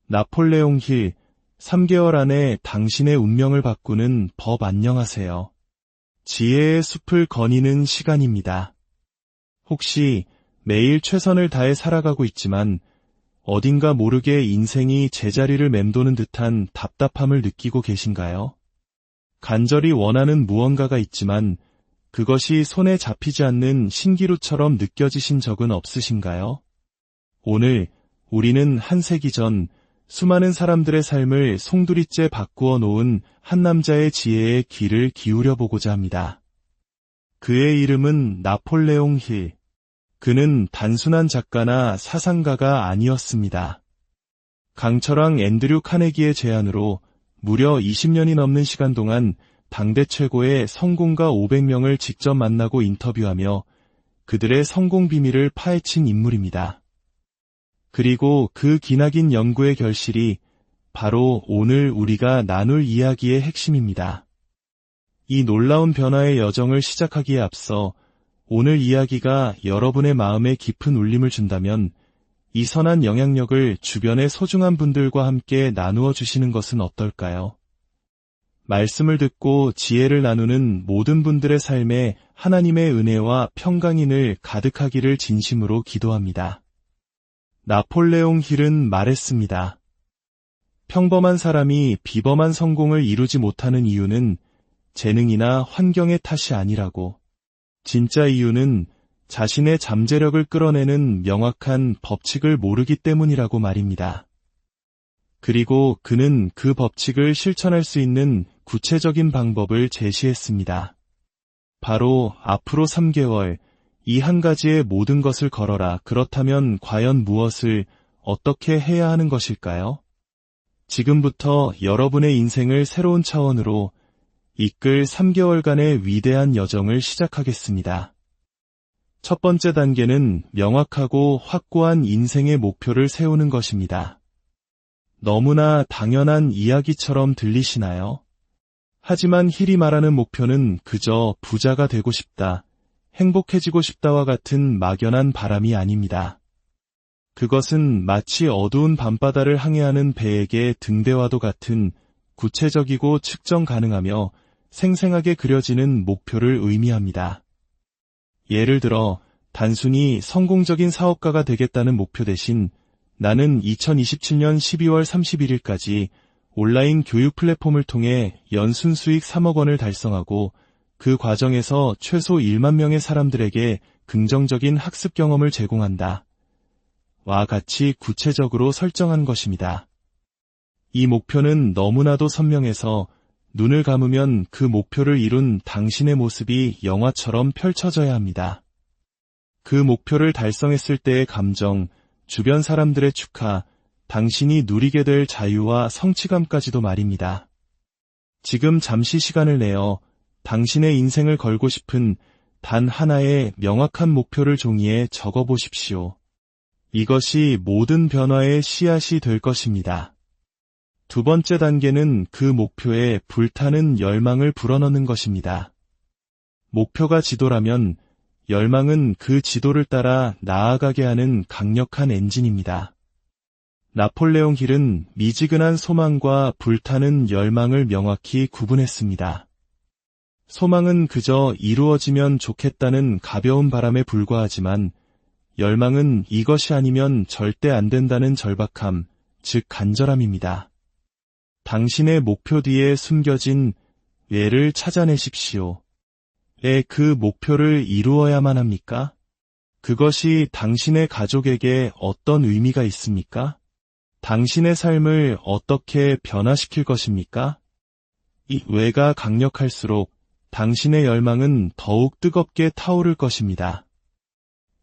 나폴레옹 힐, 3개월 안에 당신의 운명을 바꾸는 법 안녕하세요. 지혜의 숲을 거니는 시간입니다. 혹시 매일 최선을 다해 살아가고 있지만 어딘가 모르게 인생이 제자리를 맴도는 듯한 답답함을 느끼고 계신가요? 간절히 원하는 무언가가 있지만 그것이 손에 잡히지 않는 신기루처럼 느껴지신 적은 없으신가요? 오늘 우리는 한 세기 전 수많은 사람들의 삶을 송두리째 바꾸어 놓은 한 남자의 지혜에 귀를 기울여 보고자 합니다. 그의 이름은 나폴레옹 힐. 그는 단순한 작가나 사상가가 아니었습니다. 강철왕 앤드류 카네기의 제안으로 무려 20년이 넘는 시간 동안 당대 최고의 성공가 500명을 직접 만나고 인터뷰하며 그들의 성공 비밀을 파헤친 인물입니다. 그리고 그 기나긴 연구의 결실이 바로 오늘 우리가 나눌 이야기의 핵심입니다. 이 놀라운 변화의 여정을 시작하기에 앞서 오늘 이야기가 여러분의 마음에 깊은 울림을 준다면 이 선한 영향력을 주변의 소중한 분들과 함께 나누어 주시는 것은 어떨까요? 말씀을 듣고 지혜를 나누는 모든 분들의 삶에 하나님의 은혜와 평강인을 가득하기를 진심으로 기도합니다. 나폴레옹 힐은 말했습니다. 평범한 사람이 비범한 성공을 이루지 못하는 이유는 재능이나 환경의 탓이 아니라고. 진짜 이유는 자신의 잠재력을 끌어내는 명확한 법칙을 모르기 때문이라고 말입니다. 그리고 그는 그 법칙을 실천할 수 있는 구체적인 방법을 제시했습니다. 바로 앞으로 3개월, 이 한 가지의 모든 것을 걸어라. 그렇다면 과연 무엇을, 어떻게 해야 하는 것일까요? 지금부터 여러분의 인생을 새로운 차원으로 이끌 3개월간의 위대한 여정을 시작하겠습니다. 첫 번째 단계는 명확하고 확고한 인생의 목표를 세우는 것입니다. 너무나 당연한 이야기처럼 들리시나요? 하지만 힐이 말하는 목표는 그저 부자가 되고 싶다, 행복해지고 싶다와 같은 막연한 바람이 아닙니다. 그것은 마치 어두운 밤바다를 항해하는 배에게 등대와도 같은 구체적이고 측정 가능하며 생생하게 그려지는 목표를 의미합니다. 예를 들어 단순히 성공적인 사업가가 되겠다는 목표 대신 나는 2027년 12월 31일까지 온라인 교육 플랫폼을 통해 연순 수익 3억 원을 달성하고 그 과정에서 최소 1만 명의 사람들에게 긍정적인 학습 경험을 제공한다. 와 같이 구체적으로 설정한 것입니다. 이 목표는 너무나도 선명해서 눈을 감으면 그 목표를 이룬 당신의 모습이 영화처럼 펼쳐져야 합니다. 그 목표를 달성했을 때의 감정, 주변 사람들의 축하, 당신이 누리게 될 자유와 성취감까지도 말입니다. 지금 잠시 시간을 내어 당신의 인생을 걸고 싶은 단 하나의 명확한 목표를 종이에 적어보십시오. 이것이 모든 변화의 씨앗이 될 것입니다. 두 번째 단계는 그 목표에 불타는 열망을 불어넣는 것입니다. 목표가 지도라면 열망은 그 지도를 따라 나아가게 하는 강력한 엔진입니다. 나폴레옹 힐은 미지근한 소망과 불타는 열망을 명확히 구분했습니다. 소망은 그저 이루어지면 좋겠다는 가벼운 바람에 불과하지만 열망은 이것이 아니면 절대 안 된다는 절박함, 즉 간절함입니다. 당신의 목표 뒤에 숨겨진 왜를 찾아내십시오. 왜 그 목표를 이루어야만 합니까? 그것이 당신의 가족에게 어떤 의미가 있습니까? 당신의 삶을 어떻게 변화시킬 것입니까? 이 왜가 강력할수록 당신의 열망은 더욱 뜨겁게 타오를 것입니다.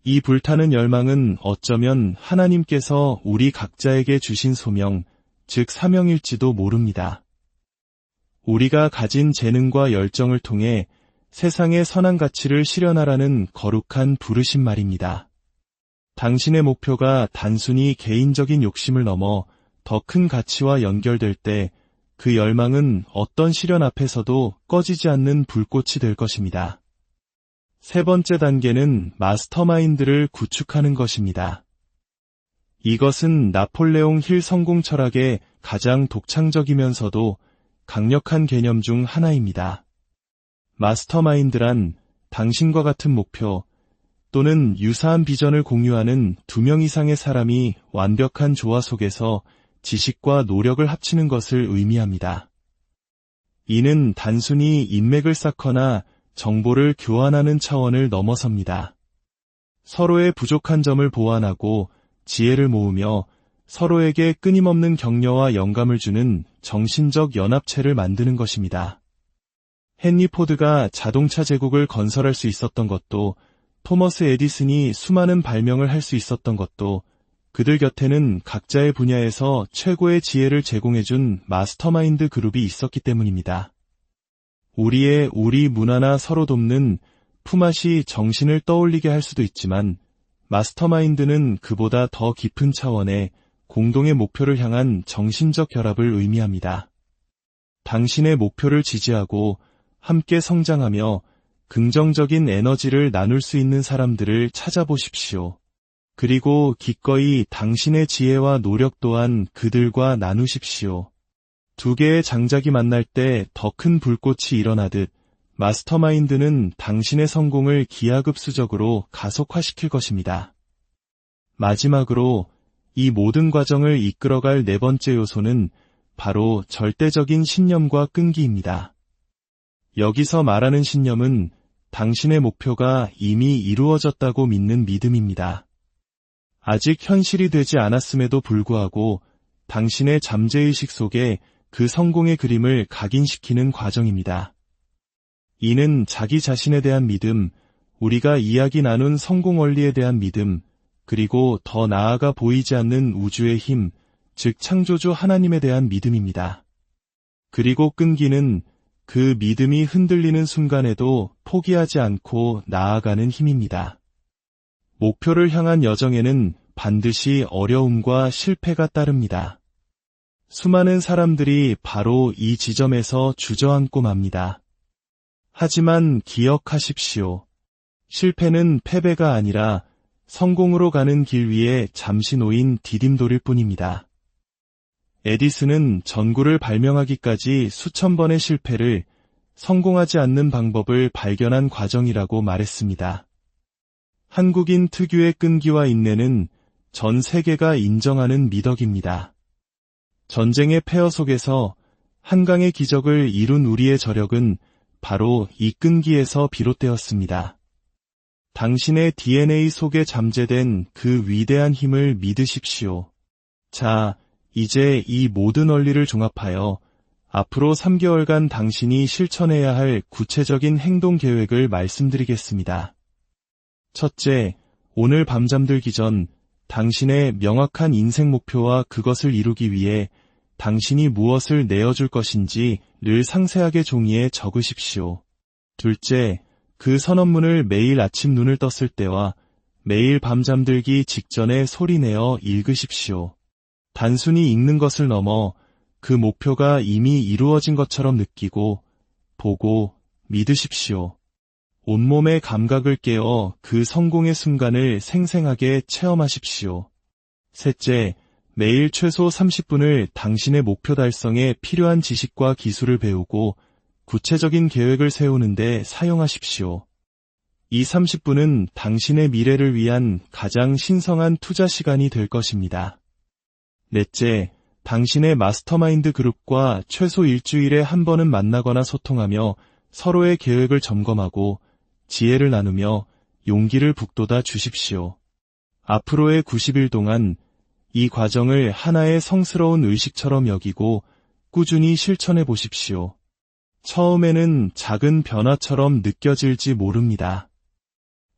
이 불타는 열망은 어쩌면 하나님께서 우리 각자에게 주신 소명, 즉 사명일지도 모릅니다. 우리가 가진 재능과 열정을 통해 세상의 선한 가치를 실현하라는 거룩한 부르심 말입니다. 당신의 목표가 단순히 개인적인 욕심을 넘어 더 큰 가치와 연결될 때 그 열망은 어떤 시련 앞에서도 꺼지지 않는 불꽃이 될 것입니다. 세 번째 단계는 마스터마인드를 구축하는 것입니다. 이것은 나폴레옹 힐 성공 철학의 가장 독창적이면서도 강력한 개념 중 하나입니다. 마스터마인드란 당신과 같은 목표 또는 유사한 비전을 공유하는 2명 이상의 사람이 완벽한 조화 속에서 지식과 노력을 합치는 것을 의미합니다. 이는 단순히 인맥을 쌓거나 정보를 교환하는 차원을 넘어섭니다. 서로의 부족한 점을 보완하고 지혜를 모으며 서로에게 끊임없는 격려와 영감을 주는 정신적 연합체를 만드는 것입니다. 헨리 포드가 자동차 제국을 건설할 수 있었던 것도, 토머스 에디슨이 수많은 발명을 할 수 있었던 것도 그들 곁에는 각자의 분야에서 최고의 지혜를 제공해준 마스터마인드 그룹이 있었기 때문입니다. 우리 문화나 서로 돕는 품앗이 정신을 떠올리게 할 수도 있지만 마스터마인드는 그보다 더 깊은 차원의 공동의 목표를 향한 정신적 결합을 의미합니다. 당신의 목표를 지지하고 함께 성장하며 긍정적인 에너지를 나눌 수 있는 사람들을 찾아보십시오. 그리고 기꺼이 당신의 지혜와 노력 또한 그들과 나누십시오. 2개의 장작이 만날 때 더 큰 불꽃이 일어나듯 마스터마인드는 당신의 성공을 기하급수적으로 가속화시킬 것입니다. 마지막으로 이 모든 과정을 이끌어갈 4번째 요소는 바로 절대적인 신념과 끈기입니다. 여기서 말하는 신념은 당신의 목표가 이미 이루어졌다고 믿는 믿음입니다. 아직 현실이 되지 않았음에도 불구하고 당신의 잠재의식 속에 그 성공의 그림을 각인시키는 과정입니다. 이는 자기 자신에 대한 믿음, 우리가 이야기 나눈 성공 원리에 대한 믿음, 그리고 더 나아가 보이지 않는 우주의 힘, 즉 창조주 하나님에 대한 믿음입니다. 그리고 끈기는 그 믿음이 흔들리는 순간에도 포기하지 않고 나아가는 힘입니다. 목표를 향한 여정에는 반드시 어려움과 실패가 따릅니다. 수많은 사람들이 바로 이 지점에서 주저앉고 맙니다. 하지만 기억하십시오. 실패는 패배가 아니라 성공으로 가는 길 위에 잠시 놓인 디딤돌일 뿐입니다. 에디슨은 전구를 발명하기까지 수천 번의 실패를 성공하지 않는 방법을 발견한 과정이라고 말했습니다. 한국인 특유의 끈기와 인내는 전 세계가 인정하는 미덕입니다. 전쟁의 폐허 속에서 한강의 기적을 이룬 우리의 저력은 바로 이 끈기에서 비롯되었습니다. 당신의 DNA 속에 잠재된 그 위대한 힘을 믿으십시오. 자, 이제 이 모든 원리를 종합하여 앞으로 3개월간 당신이 실천해야 할 구체적인 행동 계획을 말씀드리겠습니다. 첫째, 오늘 밤 잠들기 전 당신의 명확한 인생 목표와 그것을 이루기 위해 당신이 무엇을 내어줄 것인지를 상세하게 종이에 적으십시오. 둘째, 그 선언문을 매일 아침 눈을 떴을 때와 매일 밤 잠들기 직전에 소리내어 읽으십시오. 단순히 읽는 것을 넘어 그 목표가 이미 이루어진 것처럼 느끼고, 보고, 믿으십시오. 온몸의 감각을 깨어 그 성공의 순간을 생생하게 체험하십시오. 셋째, 매일 최소 30분을 당신의 목표 달성에 필요한 지식과 기술을 배우고 구체적인 계획을 세우는데 사용하십시오. 이 30분은 당신의 미래를 위한 가장 신성한 투자 시간이 될 것입니다. 넷째, 당신의 마스터마인드 그룹과 최소 일주일에 한 번은 만나거나 소통하며 서로의 계획을 점검하고 지혜를 나누며 용기를 북돋아 주십시오. 앞으로의 90일 동안 이 과정을 하나의 성스러운 의식처럼 여기고 꾸준히 실천해 보십시오. 처음에는 작은 변화처럼 느껴질지 모릅니다.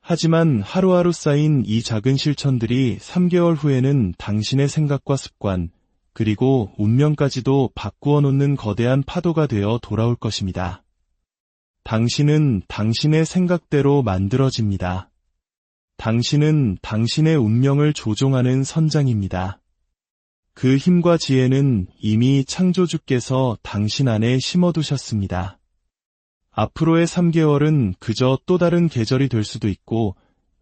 하지만 하루하루 쌓인 이 작은 실천들이 3개월 후에는 당신의 생각과 습관, 그리고 운명까지도 바꾸어 놓는 거대한 파도가 되어 돌아올 것입니다. 당신은 당신의 생각대로 만들어집니다. 당신은 당신의 운명을 조종하는 선장입니다. 그 힘과 지혜는 이미 창조주께서 당신 안에 심어두셨습니다. 앞으로의 3개월은 그저 또 다른 계절이 될 수도 있고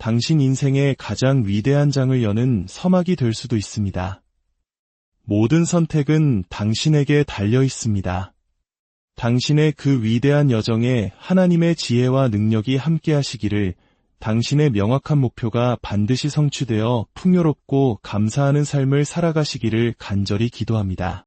당신 인생의 가장 위대한 장을 여는 서막이 될 수도 있습니다. 모든 선택은 당신에게 달려 있습니다. 당신의 그 위대한 여정에 하나님의 지혜와 능력이 함께 하시기를, 당신의 명확한 목표가 반드시 성취되어 풍요롭고 감사하는 삶을 살아가시기를 간절히 기도합니다.